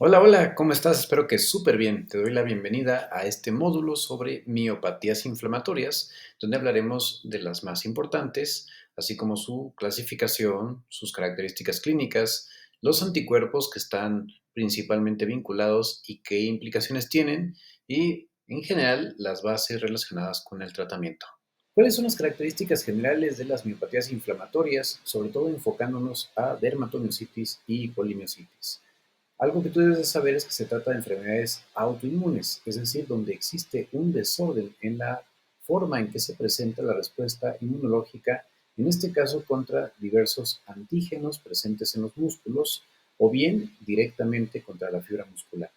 Hola, hola, ¿cómo estás? Espero que súper bien. Te doy la bienvenida a este módulo sobre miopatías inflamatorias, donde hablaremos de las más importantes, así como su clasificación, sus características clínicas, los anticuerpos que están principalmente vinculados y qué implicaciones tienen, y en general las bases relacionadas con el tratamiento. ¿Cuáles son las características generales de las miopatías inflamatorias, sobre todo enfocándonos a dermatomiositis y polimiositis? Algo que tú debes de saber es que se trata de enfermedades autoinmunes, es decir, donde existe un desorden en la forma en que se presenta la respuesta inmunológica, en este caso contra diversos antígenos presentes en los músculos o bien directamente contra la fibra muscular.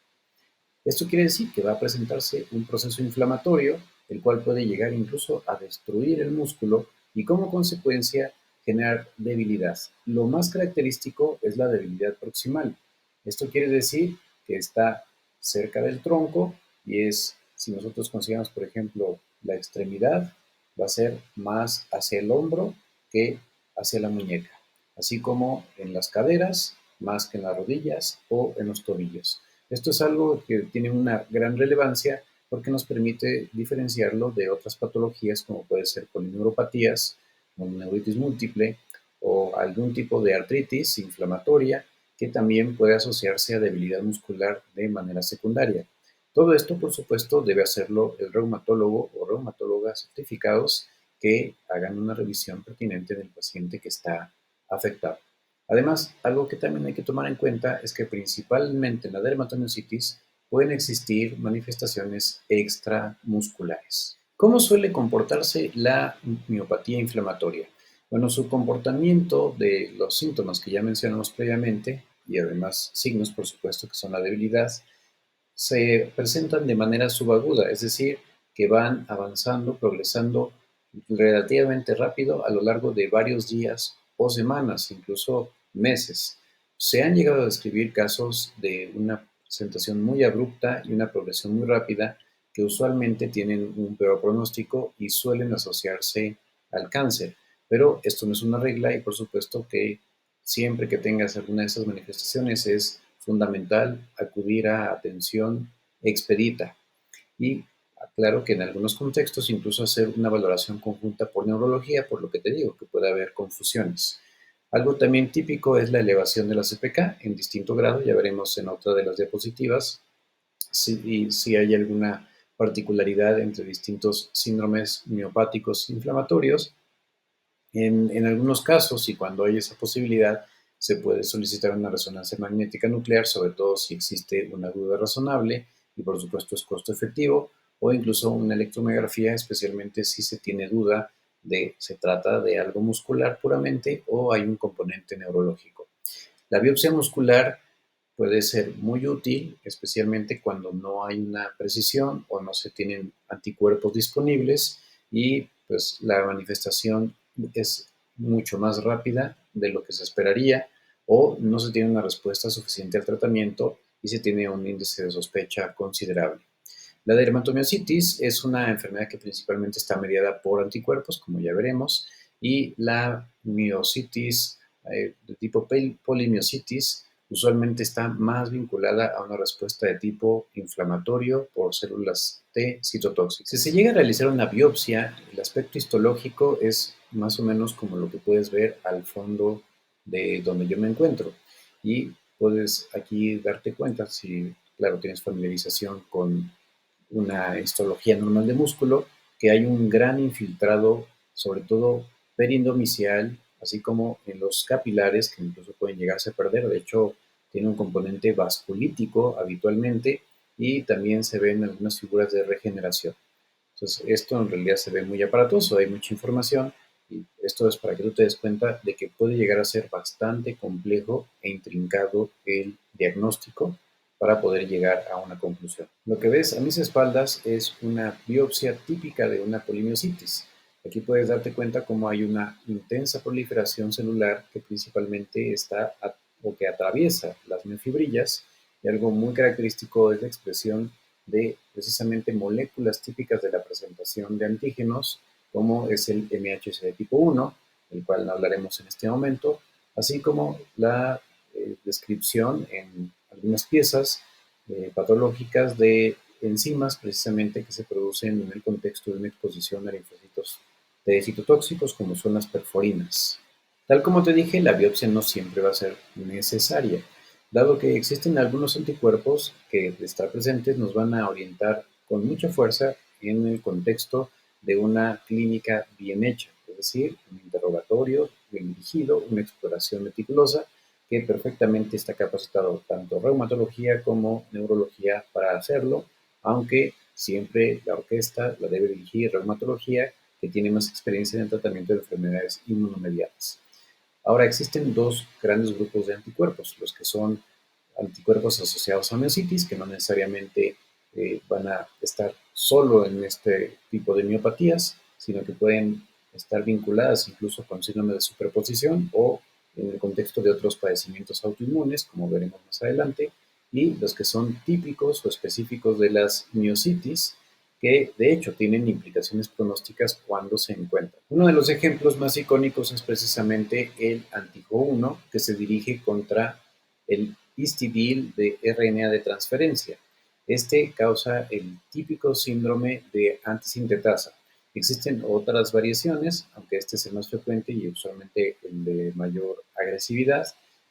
Esto quiere decir que va a presentarse un proceso inflamatorio, el cual puede llegar incluso a destruir el músculo y como consecuencia generar debilidad. Lo más característico es la debilidad proximal. Esto quiere decir que está cerca del tronco y es, si nosotros consideramos, por ejemplo, la extremidad, va a ser más hacia el hombro que hacia la muñeca, así como en las caderas, más que en las rodillas o en los tobillos. Esto es algo que tiene una gran relevancia porque nos permite diferenciarlo de otras patologías como puede ser polineuropatías, neuritis múltiple o algún tipo de artritis inflamatoria que también puede asociarse a debilidad muscular de manera secundaria. Todo esto, por supuesto, debe hacerlo el reumatólogo o reumatóloga certificados que hagan una revisión pertinente del paciente que está afectado. Además, algo que también hay que tomar en cuenta es que principalmente en la dermatomiositis pueden existir manifestaciones extramusculares. ¿Cómo suele comportarse la miopatía inflamatoria? Bueno, su comportamiento de los síntomas que ya mencionamos previamente y además signos, por supuesto, que son la debilidad, se presentan de manera subaguda, es decir, que van avanzando, progresando relativamente rápido a lo largo de varios días o semanas, incluso meses. Se han llegado a describir casos de una presentación muy abrupta y una progresión muy rápida que usualmente tienen un peor pronóstico y suelen asociarse al cáncer. Pero esto no es una regla y por supuesto que siempre que tengas alguna de esas manifestaciones es fundamental acudir a atención expedita y claro que en algunos contextos incluso hacer una valoración conjunta por neurología, por lo que te digo, que puede haber confusiones. Algo también típico es la elevación de la CPK en distinto grado, ya veremos en otra de las diapositivas si hay alguna particularidad entre distintos síndromes miopáticos inflamatorios. En algunos casos, y cuando hay esa posibilidad, se puede solicitar una resonancia magnética nuclear, sobre todo si existe una duda razonable y por supuesto es costo efectivo, o incluso una electromiografía, especialmente si se tiene duda de se trata de algo muscular puramente o hay un componente neurológico. La biopsia muscular puede ser muy útil, especialmente cuando no hay una precisión o no se tienen anticuerpos disponibles y pues la manifestación es mucho más rápida de lo que se esperaría o no se tiene una respuesta suficiente al tratamiento y se tiene un índice de sospecha considerable. La dermatomiositis es una enfermedad que principalmente está mediada por anticuerpos, como ya veremos, y la miositis de tipo polimiositis usualmente está más vinculada a una respuesta de tipo inflamatorio por células T citotóxicas. Si se llega a realizar una biopsia, el aspecto histológico es más o menos como lo que puedes ver al fondo de donde yo me encuentro. Y puedes aquí darte cuenta, si claro tienes familiarización con una histología normal de músculo, que hay un gran infiltrado, sobre todo perindomicial, así como en los capilares, que incluso pueden llegarse a perder. De hecho, tiene un componente vasculítico habitualmente y también se ven algunas figuras de regeneración. Entonces, esto en realidad se ve muy aparatoso, hay mucha información y esto es para que tú te des cuenta de que puede llegar a ser bastante complejo e intrincado el diagnóstico para poder llegar a una conclusión. Lo que ves a mis espaldas es una biopsia típica de una polimiositis. Aquí puedes darte cuenta cómo hay una intensa proliferación celular que principalmente está o que atraviesa las miofibrillas y algo muy característico es la expresión de precisamente moléculas típicas de la presentación de antígenos, como es el MHC de tipo 1, del cual hablaremos en este momento, así como la descripción en algunas piezas patológicas de enzimas precisamente que se producen en el contexto de una exposición a linfocitos de citotóxicos como son las perforinas. Tal como te dije, la biopsia no siempre va a ser necesaria, dado que existen algunos anticuerpos que de estar presentes nos van a orientar con mucha fuerza en el contexto de una clínica bien hecha, es decir, un interrogatorio bien dirigido, una exploración meticulosa que perfectamente está capacitado tanto reumatología como neurología para hacerlo, aunque siempre la orquesta la debe dirigir reumatología, que tiene más experiencia en el tratamiento de enfermedades inmunomediadas. Ahora, existen dos grandes grupos de anticuerpos, los que son anticuerpos asociados a miositis, que no necesariamente van a estar solo en este tipo de miopatías, sino que pueden estar vinculadas incluso con síndrome de superposición o en el contexto de otros padecimientos autoinmunes, como veremos más adelante, y los que son típicos o específicos de las miositis, que de hecho tienen implicaciones pronósticas cuando se encuentran. Uno de los ejemplos más icónicos es precisamente el antijo-1, que se dirige contra el histidil de RNA de transferencia. Este causa el típico síndrome de antisintetasa. Existen otras variaciones, aunque este es el más frecuente y usualmente el de mayor agresividad,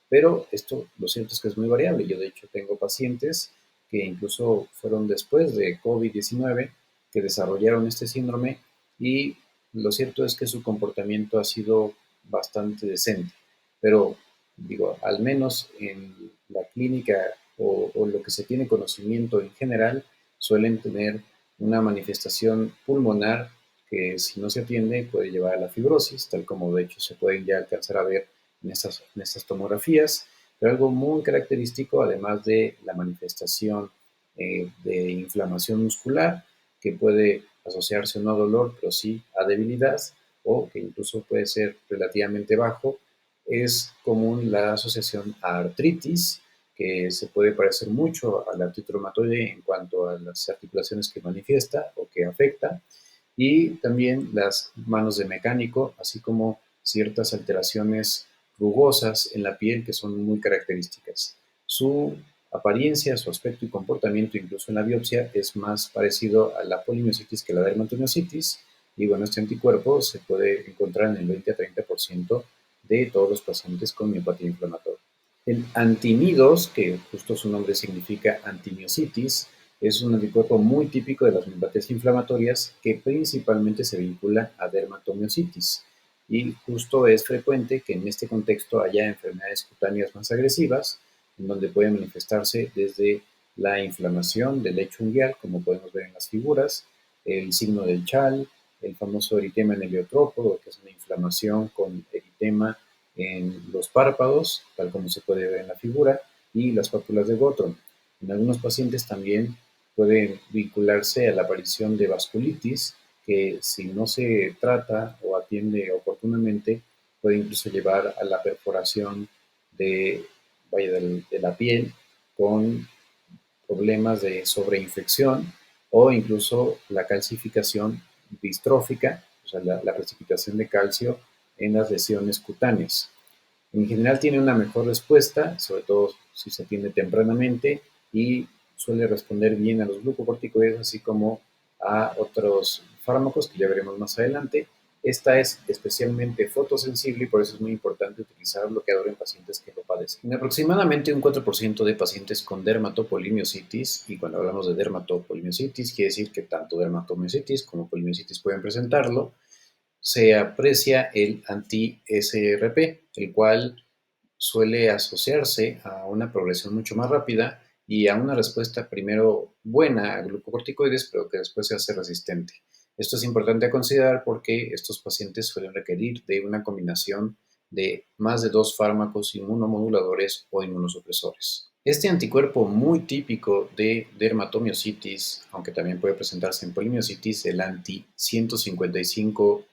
pero esto lo cierto es que es muy variable. Yo de hecho tengo pacientes que incluso fueron después de COVID-19 que desarrollaron este síndrome y lo cierto es que su comportamiento ha sido bastante decente, pero digo, al menos en la clínica o lo que se tiene conocimiento en general, suelen tener una manifestación pulmonar que si no se atiende puede llevar a la fibrosis, tal como de hecho se pueden ya alcanzar a ver en estas tomografías, pero algo muy característico, además de la manifestación de inflamación muscular, que puede asociarse no a dolor, pero sí a debilidad, o que incluso puede ser relativamente bajo, es común la asociación a artritis, que se puede parecer mucho al artritis reumatoide en cuanto a las articulaciones que manifiesta o que afecta, y también las manos de mecánico, así como ciertas alteraciones rugosas en la piel que son muy características. Su apariencia, su aspecto y comportamiento, incluso en la biopsia, es más parecido a la polimiositis que la dermatomiositis, y bueno, este anticuerpo se puede encontrar en el 20 a 30% de todos los pacientes con miopatía inflamatoria. El antimidos, que justo su nombre significa antimiositis, es un anticuerpo muy típico de las miopatías inflamatorias que principalmente se vincula a dermatomiositis. Y justo es frecuente que en este contexto haya enfermedades cutáneas más agresivas, en donde puede manifestarse desde la inflamación del lecho unguial, como podemos ver en las figuras, el signo del chal, el famoso eritema en heliotrópodo, que es una inflamación con eritema en los párpados, tal como se puede ver en la figura, y las pápulas de Gottron. En algunos pacientes también puede vincularse a la aparición de vasculitis, que si no se trata o atiende oportunamente, puede incluso llevar a la perforación de, de la piel con problemas de sobreinfección o incluso la calcificación distrófica, o sea, la precipitación de calcio en las lesiones cutáneas. En general tiene una mejor respuesta, sobre todo si se atiende tempranamente y suele responder bien a los glucocorticoides, así como a otros fármacos que ya veremos más adelante. Esta es especialmente fotosensible y por eso es muy importante utilizar bloqueador en pacientes que lo padecen. En aproximadamente un 4% de pacientes con dermatopolimiositis, y cuando hablamos de dermatopolimiositis, quiere decir que tanto dermatomiositis como polimiositis pueden presentarlo, se aprecia el anti-SRP, el cual suele asociarse a una progresión mucho más rápida y a una respuesta primero buena a glucocorticoides, pero que después se hace resistente. Esto es importante a considerar porque estos pacientes suelen requerir de una combinación de más de dos fármacos inmunomoduladores o inmunosupresores. Este anticuerpo muy típico de dermatomiositis, aunque también puede presentarse en polimiositis, el anti-155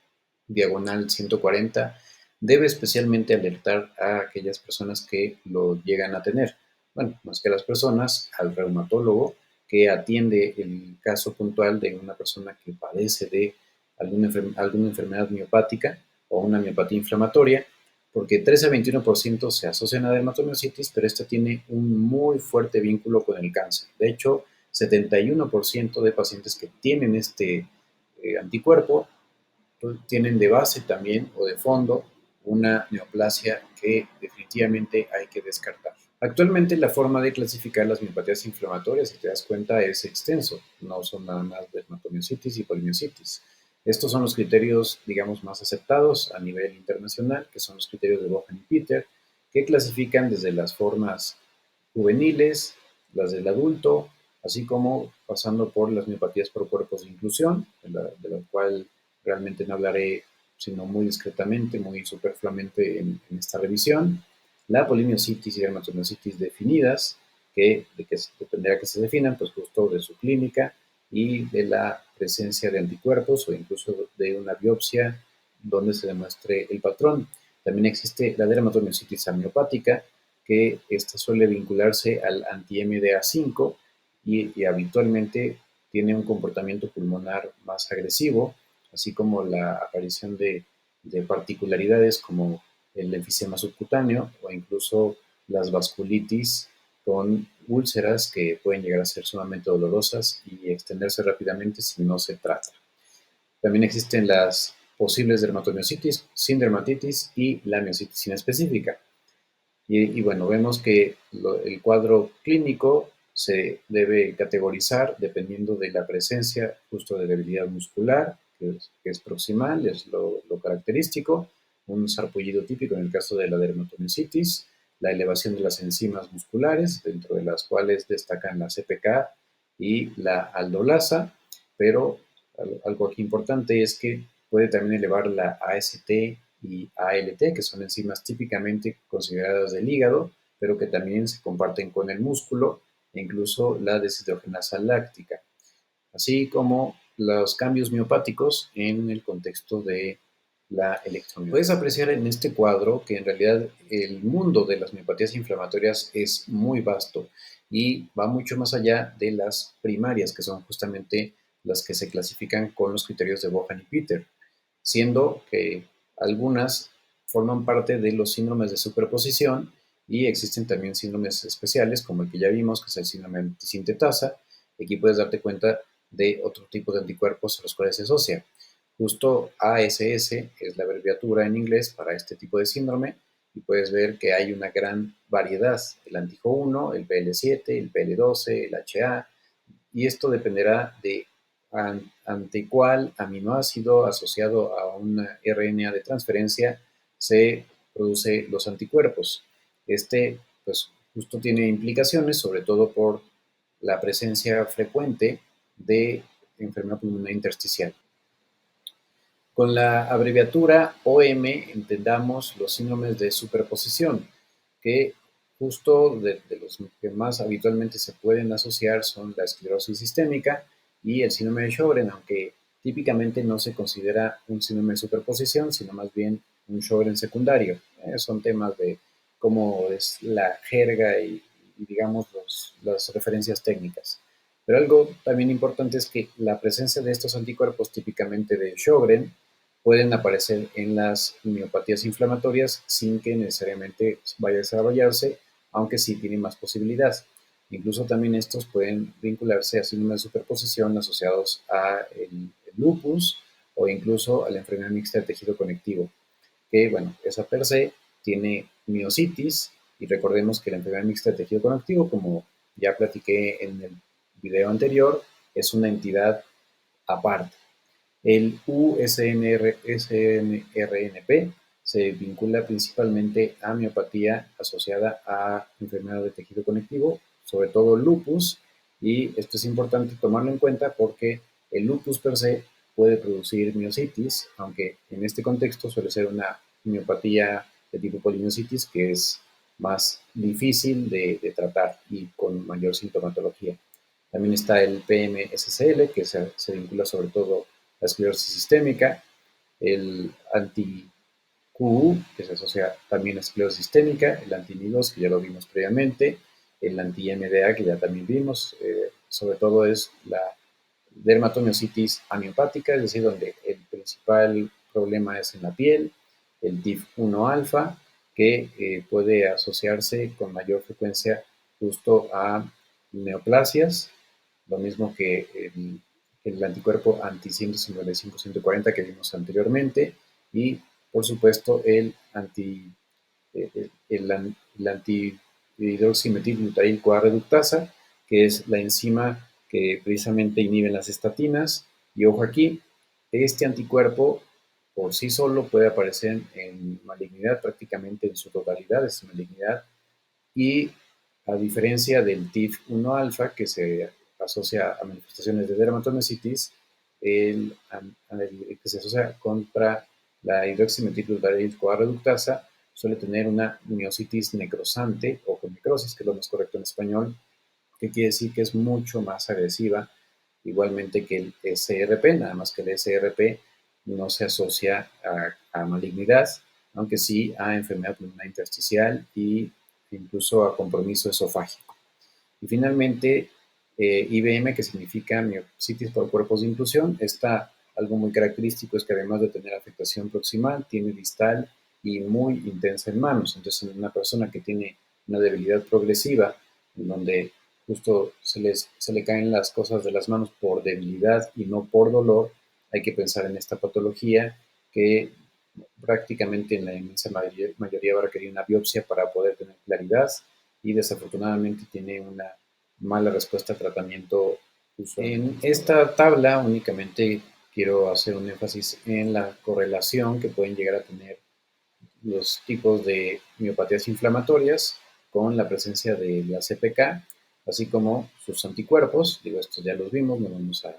diagonal 140, debe especialmente alertar a aquellas personas que lo llegan a tener. Bueno, más que las personas, al reumatólogo que atiende el caso puntual de una persona que padece de alguna enfermedad miopática o una miopatía inflamatoria, porque 13 a 21% se asocian a dermatomiositis, pero esta tiene un muy fuerte vínculo con el cáncer. De hecho, 71% de pacientes que tienen este anticuerpo tienen de base también o de fondo una neoplasia que definitivamente hay que descartar. Actualmente la forma de clasificar las miopatías inflamatorias, si te das cuenta, es extenso. No son nada más dermatomiositis y polimiositis. Estos son los criterios, digamos, más aceptados a nivel internacional, que son los criterios de Bohan y Peter, que clasifican desde las formas juveniles, las del adulto, así como pasando por las miopatías por cuerpos de inclusión, de la cual realmente no hablaré sino muy discretamente, muy superfluamente en esta revisión, la polimiositis y dermatomiositis definidas, que de que dependerá que se definan, pues justo de su clínica y de la presencia de anticuerpos o incluso de una biopsia donde se demuestre el patrón. También existe la dermatomiositis amiopática, que esta suele vincularse al anti-MDA5 y habitualmente tiene un comportamiento pulmonar más agresivo, así como la aparición de particularidades como el enfisema subcutáneo o incluso las vasculitis con úlceras que pueden llegar a ser sumamente dolorosas y extenderse rápidamente si no se trata. También existen las posibles dermatomiositis sin dermatitis y la miositis inespecífica. Y bueno, vemos que el cuadro clínico se debe categorizar dependiendo de la presencia justo de debilidad muscular, que es proximal, es lo característico, un sarpullido típico en el caso de la dermatomiositis, la elevación de las enzimas musculares, dentro de las cuales destacan la CPK y la aldolasa, pero algo aquí importante es que puede también elevar la AST y ALT, que son enzimas típicamente consideradas del hígado, pero que también se comparten con el músculo e incluso la deshidrogenasa láctica, así como los cambios miopáticos en el contexto de la electromiopatía. Puedes apreciar en este cuadro que en realidad el mundo de las miopatías inflamatorias es muy vasto y va mucho más allá de las primarias, que son justamente las que se clasifican con los criterios de Bohan y Peter, siendo que algunas forman parte de los síndromes de superposición y existen también síndromes especiales, como el que ya vimos, que es el síndrome antisintetasa. Aquí puedes darte cuenta de otro tipo de anticuerpos a los cuales se asocia. Justo ASS es la abreviatura en inglés para este tipo de síndrome y puedes ver que hay una gran variedad, el antijo 1, el PL7, el PL12, el HA, y esto dependerá de ante cuál aminoácido asociado a una RNA de transferencia se produce los anticuerpos. Este, pues, justo tiene implicaciones, sobre todo por la presencia frecuente de enfermedad pulmonar intersticial. Con la abreviatura OM entendamos los síndromes de superposición, que justo de los que más habitualmente se pueden asociar son la esclerosis sistémica y el síndrome de Sjögren, aunque típicamente no se considera un síndrome de superposición, sino más bien un Sjögren secundario. Son temas de cómo es la jerga y digamos, las referencias técnicas. Pero algo también importante es que la presencia de estos anticuerpos, típicamente de Sjögren, pueden aparecer en las miopatías inflamatorias sin que necesariamente vaya a desarrollarse, aunque sí tienen más posibilidad. Incluso también estos pueden vincularse a síndromes de superposición asociados a el lupus o incluso a la enfermedad mixta de tejido conectivo, que bueno, esa per se tiene miositis y recordemos que la enfermedad mixta de tejido conectivo, como ya platiqué en el video anterior, es una entidad aparte. El USNRNP se vincula principalmente a miopatía asociada a enfermedad de tejido conectivo, sobre todo lupus, y esto es importante tomarlo en cuenta porque el lupus per se puede producir miositis, aunque en este contexto suele ser una miopatía de tipo polimiositis que es más difícil de tratar y con mayor sintomatología. También está el PMSCL, que se vincula sobre todo a la esclerosis sistémica, el anti-QU, que se asocia también a esclerosis sistémica, el anti-NI2, que ya lo vimos previamente, el anti-MDA, que ya también vimos, sobre todo es la dermatomiositis amiopática, es decir, donde el principal problema es en la piel, el TIF1 alfa, que puede asociarse con mayor frecuencia justo a neoplasias, lo mismo que el anticuerpo anti-155-140 que vimos anteriormente, y por supuesto el antihidroximetilglutail-CoA reductasa, que es la enzima que precisamente inhibe las estatinas. Y ojo aquí, este anticuerpo por sí solo puede aparecer en malignidad prácticamente en su totalidad, es malignidad, y a diferencia del TIF1 alfa, que se asocia a manifestaciones de dermatomyositis, el que se asocia contra la hidroximetilglutarid-CoA reductasa suele tener una miositis necrosante o con necrosis, que es lo más correcto en español, que quiere decir que es mucho más agresiva, igualmente que el SRP, nada más que el SRP no se asocia a malignidad, aunque sí a enfermedad pulmonar intersticial e incluso a compromiso esofágico. Y finalmente, IBM, que significa miocitis por cuerpos de inclusión, está algo muy característico es que además de tener afectación proximal, tiene distal y muy intensa en manos. Entonces, en una persona que tiene una debilidad progresiva, en donde justo se le caen las cosas de las manos por debilidad y no por dolor, hay que pensar en esta patología que prácticamente en la inmensa mayoría va a requerir una biopsia para poder tener claridad y desafortunadamente tiene una mala respuesta al tratamiento usual. En esta tabla únicamente quiero hacer un énfasis en la correlación que pueden llegar a tener los tipos de miopatías inflamatorias con la presencia de la CPK, así como sus anticuerpos. Digo, estos ya los vimos, no vamos a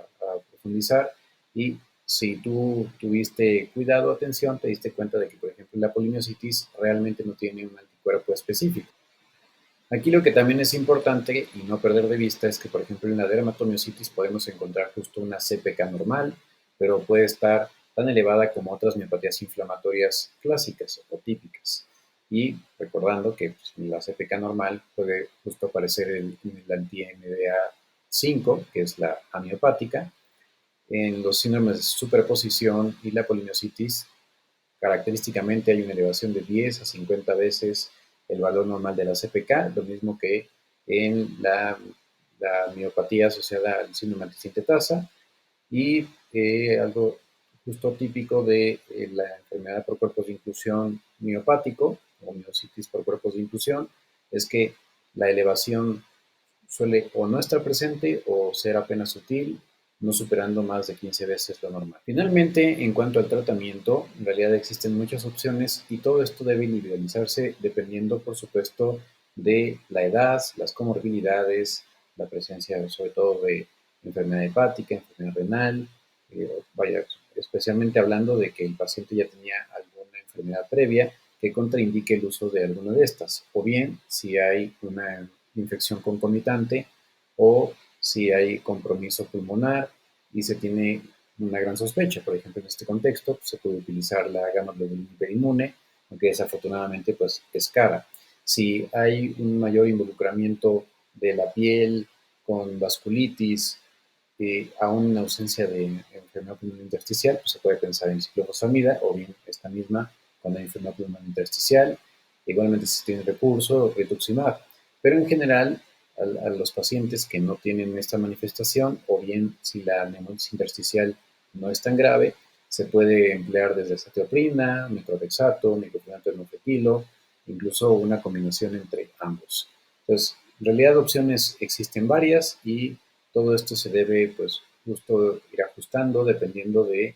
profundizar. Y si tú tuviste cuidado, atención, te diste cuenta de que, por ejemplo, la polimiositis realmente no tiene un anticuerpo específico. Aquí lo que también es importante y no perder de vista es que, por ejemplo, en la dermatomiositis podemos encontrar justo una CPK normal, pero puede estar tan elevada como otras miopatías inflamatorias clásicas o típicas. Y recordando que pues, la CPK normal puede justo aparecer en el anti-MDA5, que es la amiopática, en los síndromes de superposición y la polimiositis. Característicamente hay una elevación de 10 a 50 veces el valor normal de la CPK, lo mismo que en la miopatía asociada al síndrome antisintetasa y algo justo típico de la enfermedad por cuerpos de inclusión miopático o miositis por cuerpos de inclusión es que la elevación suele o no estar presente o ser apenas sutil, no superando más de 15 veces lo normal. Finalmente, en cuanto al tratamiento, en realidad existen muchas opciones y todo esto debe individualizarse dependiendo, por supuesto, de la edad, las comorbilidades, la presencia sobre todo de enfermedad hepática, enfermedad renal, vaya, especialmente hablando de que el paciente ya tenía alguna enfermedad previa que contraindique el uso de alguna de estas, o bien si hay una infección concomitante o si hay compromiso pulmonar y se tiene una gran sospecha. Por ejemplo, en este contexto pues, se puede utilizar la gamma globulina hiperinmune, aunque desafortunadamente pues, es cara. Si hay un mayor involucramiento de la piel con vasculitis, aún en ausencia de enfermedad pulmonar intersticial, pues se puede pensar en ciclofosfamida o bien esta misma cuando hay enfermedad pulmonar intersticial. Igualmente si tiene recurso, rituximab. Pero en general, a los pacientes que no tienen esta manifestación o bien si la neumonitis intersticial no es tan grave, se puede emplear desde cetioprina, metronidazol, miclofenidato de mofetilo, incluso una combinación entre ambos. Entonces, en realidad opciones existen varias y todo esto se debe, pues, justo ir ajustando dependiendo de,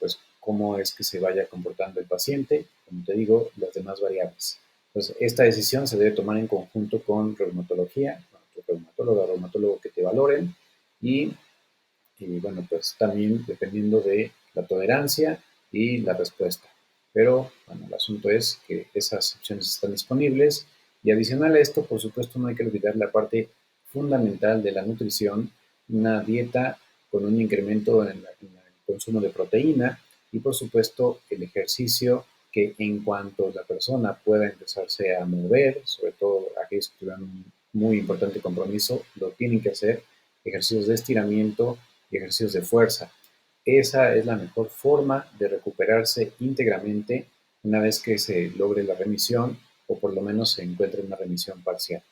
pues, cómo es que se vaya comportando el paciente, como te digo, las demás variables. Pues esta decisión se debe tomar en conjunto con reumatología, con tu reumatólogo o reumatólogo que te valoren y bueno, pues también dependiendo de la tolerancia y la respuesta. Pero bueno, el asunto es que esas opciones están disponibles y adicional a esto, por supuesto, no hay que olvidar la parte fundamental de la nutrición, una dieta con un incremento en el consumo de proteína y por supuesto el ejercicio que en cuanto la persona pueda empezarse a mover, sobre todo aquellos que tuvieran un muy importante compromiso, lo tienen que hacer, ejercicios de estiramiento y ejercicios de fuerza. Esa es la mejor forma de recuperarse íntegramente una vez que se logre la remisión o por lo menos se encuentre una remisión parcial.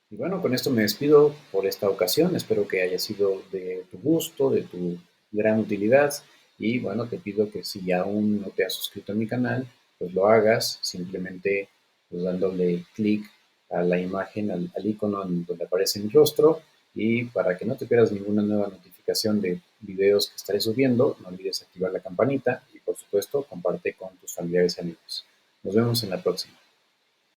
Y bueno, con esto me despido por esta ocasión. Espero que haya sido de tu gusto, de tu gran utilidad. Y bueno, te pido que si aún no te has suscrito a mi canal, pues lo hagas simplemente pues, dándole clic a la imagen, al icono en donde aparece mi rostro. Y para que no te pierdas ninguna nueva notificación de videos que estaré subiendo, no olvides activar la campanita y por supuesto comparte con tus familiares y amigos. Nos vemos en la próxima.